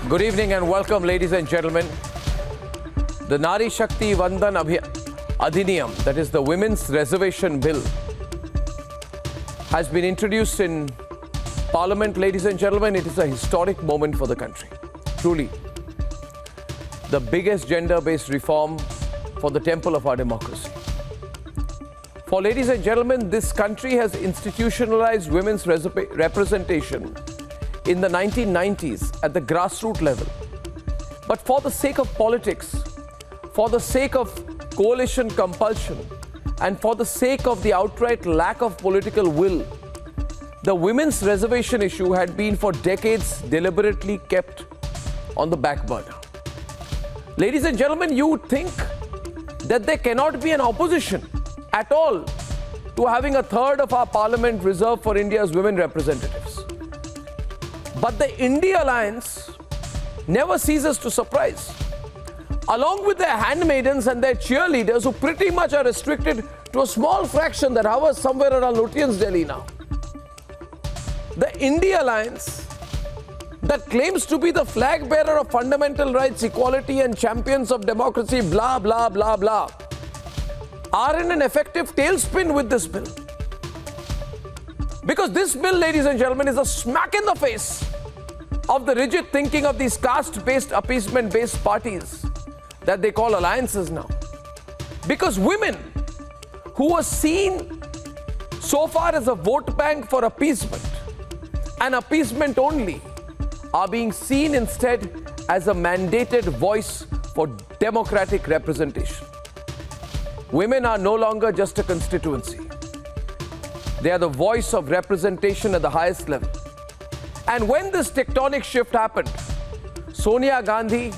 Good evening and welcome, ladies and gentlemen. The Nari Shakti Vandan Adhiniyam, that is the Women's Reservation Bill, has been introduced in Parliament, ladies and gentlemen. It is a historic moment for the country. Truly, the biggest gender-based reform for the temple of our democracy. For ladies and gentlemen, this country has institutionalized women's representation in the 1990s at the grassroots level. But for the sake of politics, for the sake of coalition compulsion, and for the sake of the outright lack of political will, the women's reservation issue had been for decades deliberately kept on the back burner. Ladies and gentlemen, you would think that there cannot be an opposition at all to having a third of our parliament reserved for India's women representatives. But the India Alliance never ceases to surprise. Along with their handmaidens and their cheerleaders, who pretty much are restricted to a small fraction that hovers somewhere around Lutyens, Delhi now. The India Alliance, that claims to be the flag bearer of fundamental rights, equality and champions of democracy, blah, blah, blah, blah, are in an effective tailspin with this bill. Because this bill, ladies and gentlemen, is a smack in the face of the rigid thinking of these caste-based, appeasement-based parties that they call alliances now. Because women who were seen so far as a vote bank for appeasement and appeasement only are being seen instead as a mandated voice for democratic representation. Women are no longer just a constituency. They are the voice of representation at the highest level. And when this tectonic shift happened, Sonia Gandhi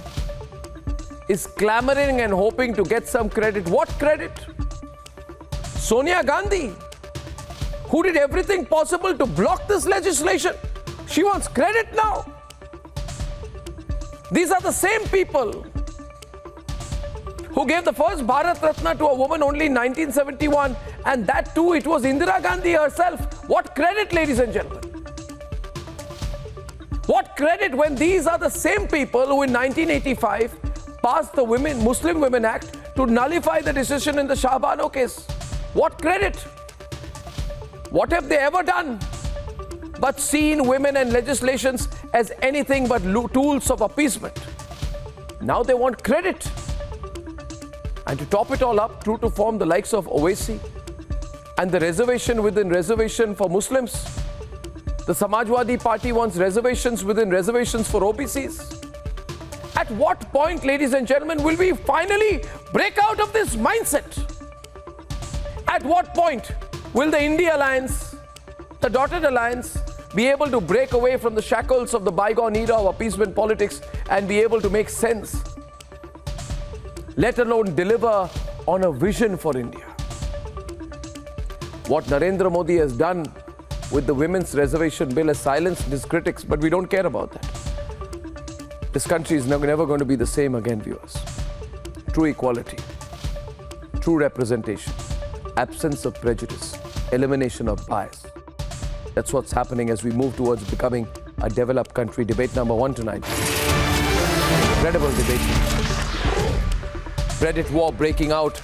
is clamoring and hoping to get some credit. What credit? Sonia Gandhi, who did everything possible to block this legislation, she wants credit now. These are the same people who gave the first Bharat Ratna to a woman only in 1971, and that too, it was Indira Gandhi herself. What credit, ladies and gentlemen? What credit when these are the same people who in 1985 passed the Muslim Women Act to nullify the decision in the Shah Bano case? What credit? What have they ever done but seen women and legislations as anything but tools of appeasement? Now they want credit. And to top it all up, true to form, the likes of Owaisi and the reservation within reservation for Muslims. The Samajwadi Party wants reservations within reservations for OBCs. At what point, ladies and gentlemen, will we finally break out of this mindset? At what point will the India Alliance, the dotted alliance, be able to break away from the shackles of the bygone era of appeasement politics and be able to make sense, let alone deliver on a vision for India? What Narendra Modi has done with the Women's Reservation Bill has silenced his critics, but we don't care about that. This country is never going to be the same again, viewers. True equality, true representation, absence of prejudice, elimination of bias. That's what's happening as we move towards becoming a developed country. Debate number 1 tonight. Incredible debate. Credit war breaking out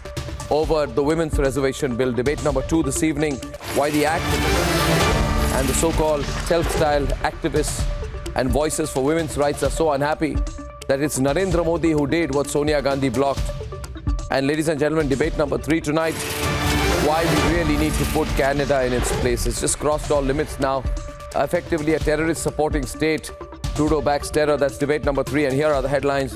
over the Women's Reservation Bill. Debate number 2 this evening. Why the act and the so-called self-styled activists and voices for women's rights are so unhappy that it's Narendra Modi who did what Sonia Gandhi blocked. And ladies and gentlemen, debate number 3 tonight. Why we really need to put Canada in its place. It's just crossed all limits now. Effectively a terrorist supporting state. Trudeau backs terror. That's debate number 3. And here are the headlines.